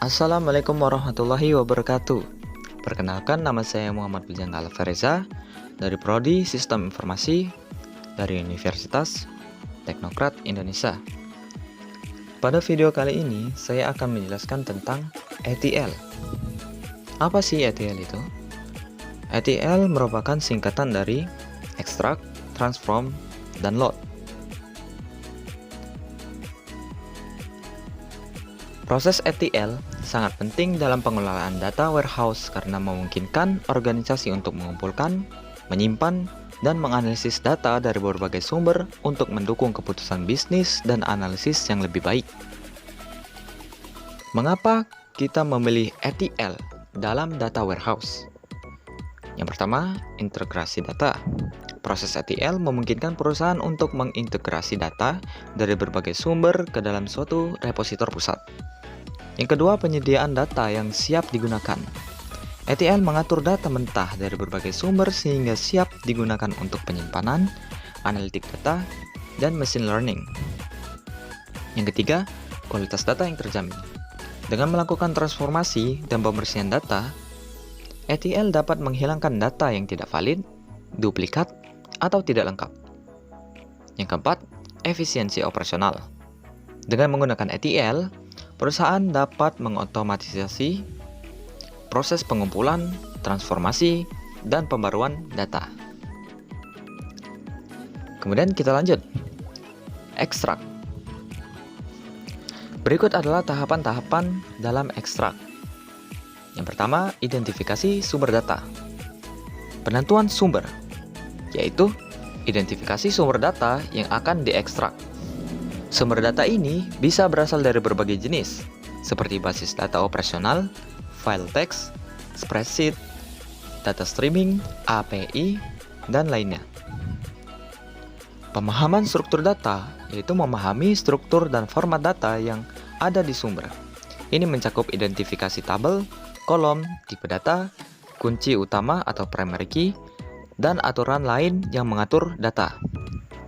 Assalamualaikum warahmatullahi wabarakatuh. Perkenalkan, nama saya Muhammad Bujang Alfareza dari Prodi Sistem Informasi dari Universitas Teknokrat Indonesia. Pada video kali ini, saya akan menjelaskan tentang ETL. Apa sih ETL itu? ETL merupakan singkatan dari Extract, Transform, dan Load. Proses ETL sangat penting dalam pengelolaan data warehouse karena memungkinkan organisasi untuk mengumpulkan, menyimpan, dan menganalisis data dari berbagai sumber untuk mendukung keputusan bisnis dan analisis yang lebih baik. Mengapa kita memilih ETL dalam data warehouse? Yang pertama, integrasi data. Proses ETL memungkinkan perusahaan untuk mengintegrasi data dari berbagai sumber ke dalam suatu repositor pusat. Yang kedua, penyediaan data yang siap digunakan. ETL mengatur data mentah dari berbagai sumber sehingga siap digunakan untuk penyimpanan, analitik data, dan machine learning. Yang ketiga, kualitas data yang terjamin. Dengan melakukan transformasi dan pembersihan data, ETL dapat menghilangkan data yang tidak valid, duplikat, atau tidak lengkap. Yang keempat, efisiensi operasional. Dengan menggunakan ETL, perusahaan dapat mengotomatisasi proses pengumpulan, transformasi, dan pembaruan data. Kemudian kita lanjut. Extract. Berikut adalah tahapan-tahapan dalam extract. Yang pertama, identifikasi sumber data. Penentuan sumber, yaitu identifikasi sumber data yang akan diekstrak. Sumber data ini bisa berasal dari berbagai jenis, seperti basis data operasional, file teks, spreadsheet, data streaming, API, dan lainnya. Pemahaman struktur data, yaitu memahami struktur dan format data yang ada di sumber. Ini mencakup identifikasi tabel, kolom, tipe data, kunci utama atau primary key, dan aturan lain yang mengatur data.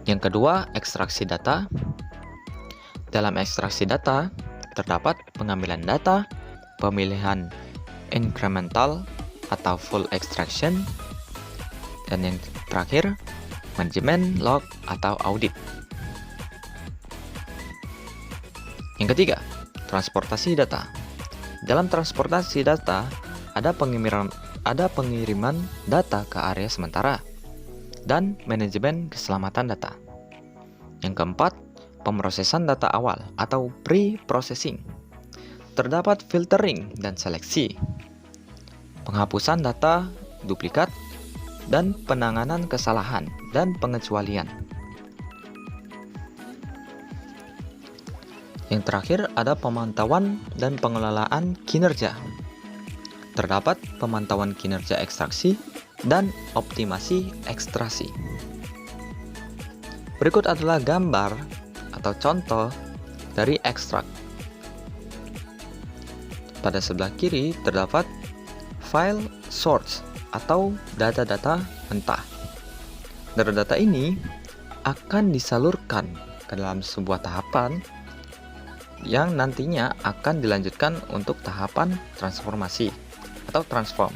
Yang kedua, ekstraksi data. Dalam ekstraksi data, terdapat pengambilan data, pemilihan incremental atau full extraction, dan yang terakhir, manajemen log atau audit. Yang ketiga, transportasi data. Dalam transportasi data, ada pengiriman data ke area sementara dan manajemen keselamatan data. Yang keempat, pemrosesan data awal atau pre-processing. Terdapat filtering dan seleksi, penghapusan data duplikat, dan penanganan kesalahan dan pengecualian. Yang terakhir ada pemantauan dan pengelolaan kinerja. Terdapat pemantauan kinerja ekstraksi dan optimasi ekstraksi. Berikut adalah gambar atau contoh dari ekstrak. Pada sebelah kiri terdapat file source atau data-data mentah. Data-data ini akan disalurkan ke dalam sebuah tahapan yang nantinya akan dilanjutkan untuk tahapan transformasi atau transform,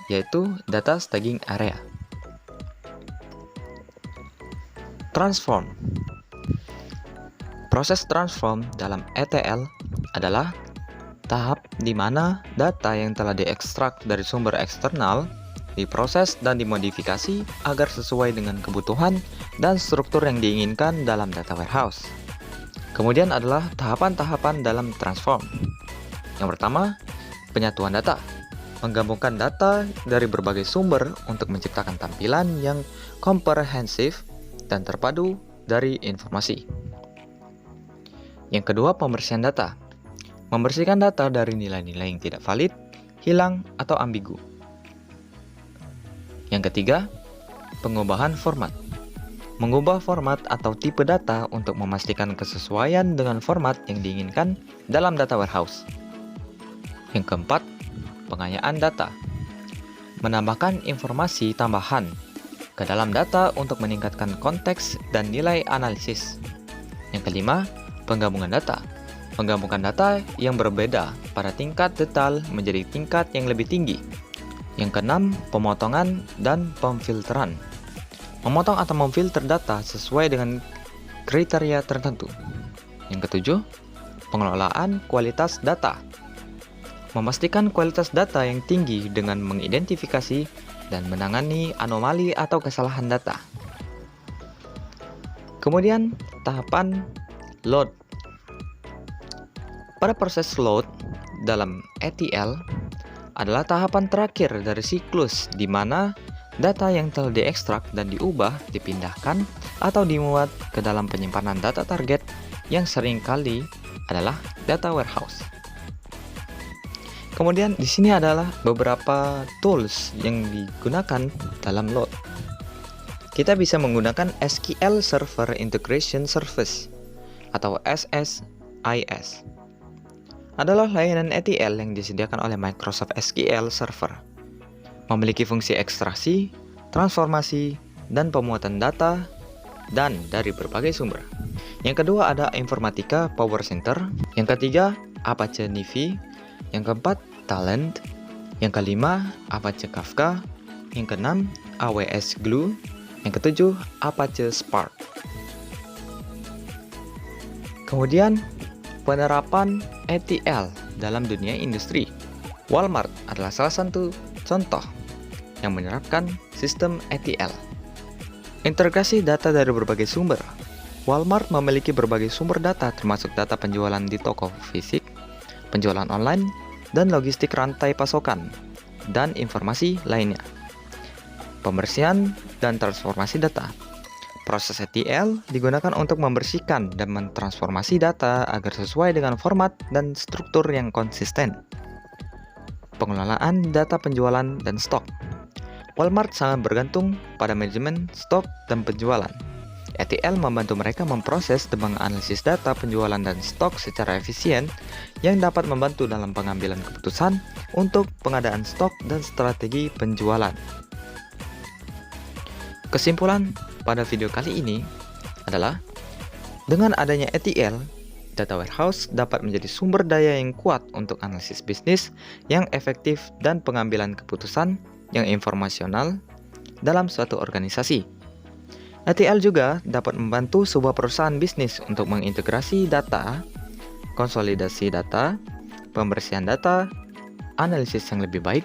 yaitu data staging area. Transform. Proses transform dalam ETL adalah tahap di mana data yang telah diekstrak dari sumber eksternal diproses dan dimodifikasi agar sesuai dengan kebutuhan dan struktur yang diinginkan dalam data warehouse. Kemudian adalah tahapan-tahapan dalam transform. Yang pertama, penyatuan data. Menggabungkan data dari berbagai sumber untuk menciptakan tampilan yang komprehensif dan terpadu dari informasi. Yang kedua, pembersihan data. Membersihkan data dari nilai-nilai yang tidak valid, hilang, atau ambigu. Yang ketiga, pengubahan format. Mengubah format atau tipe data untuk memastikan kesesuaian dengan format yang diinginkan dalam data warehouse. Yang keempat, pengayaan data. Menambahkan informasi tambahan ke dalam data untuk meningkatkan konteks dan nilai analisis. Yang kelima, penggabungan data. menggabungkan data yang berbeda pada tingkat detail menjadi tingkat yang lebih tinggi. Yang keenam, pemotongan dan pemfilteran. Memotong atau memfilter data sesuai dengan kriteria tertentu. Yang ketujuh, pengelolaan kualitas data. Memastikan kualitas data yang tinggi dengan mengidentifikasi dan menangani anomali atau kesalahan data. Kemudian, tahapan load. Pada proses load dalam ETL adalah tahapan terakhir dari siklus di mana data yang telah diekstrak dan diubah, dipindahkan, atau dimuat ke dalam penyimpanan data target yang seringkali adalah data warehouse. Kemudian di sini adalah beberapa tools yang digunakan dalam load. Kita bisa menggunakan SQL Server Integration Service atau SSIS. Adalah layanan ETL yang disediakan oleh Microsoft SQL Server. Memiliki fungsi ekstraksi, transformasi, dan pemuatan data dan dari berbagai sumber. Yang kedua ada Informatica Power Center. Yang ketiga Apache Nivi. Yang keempat, Talent. Yang kelima, Apache Kafka. Yang keenam, AWS Glue. Yang ketujuh, Apache Spark. Kemudian, penerapan ETL dalam dunia industri. Walmart adalah salah satu contoh yang menerapkan sistem ETL. Integrasi data dari berbagai sumber. Walmart memiliki berbagai sumber data termasuk data penjualan di toko fisik, penjualan online, dan logistik rantai pasokan, dan informasi lainnya. Pembersihan dan transformasi data. Proses ETL digunakan untuk membersihkan dan mentransformasi data agar sesuai dengan format dan struktur yang konsisten. Pengelolaan data penjualan dan stok. Walmart sangat bergantung pada manajemen stok dan penjualan. ETL membantu mereka memproses dan menganalisis data penjualan dan stok secara efisien yang dapat membantu dalam pengambilan keputusan untuk pengadaan stok dan strategi penjualan. Kesimpulan pada video kali ini adalah dengan adanya ETL, data warehouse dapat menjadi sumber daya yang kuat untuk analisis bisnis yang efektif dan pengambilan keputusan yang informasional dalam suatu organisasi. ETL juga dapat membantu sebuah perusahaan bisnis untuk mengintegrasi data, konsolidasi data, pembersihan data, analisis yang lebih baik,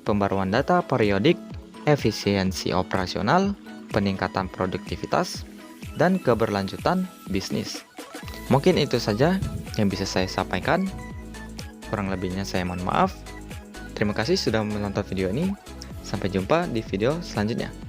pembaruan data periodik, efisiensi operasional, peningkatan produktivitas, dan keberlanjutan bisnis. Mungkin itu saja yang bisa saya sampaikan. Kurang lebihnya saya mohon maaf. Terima kasih sudah menonton video ini. Sampai jumpa di video selanjutnya.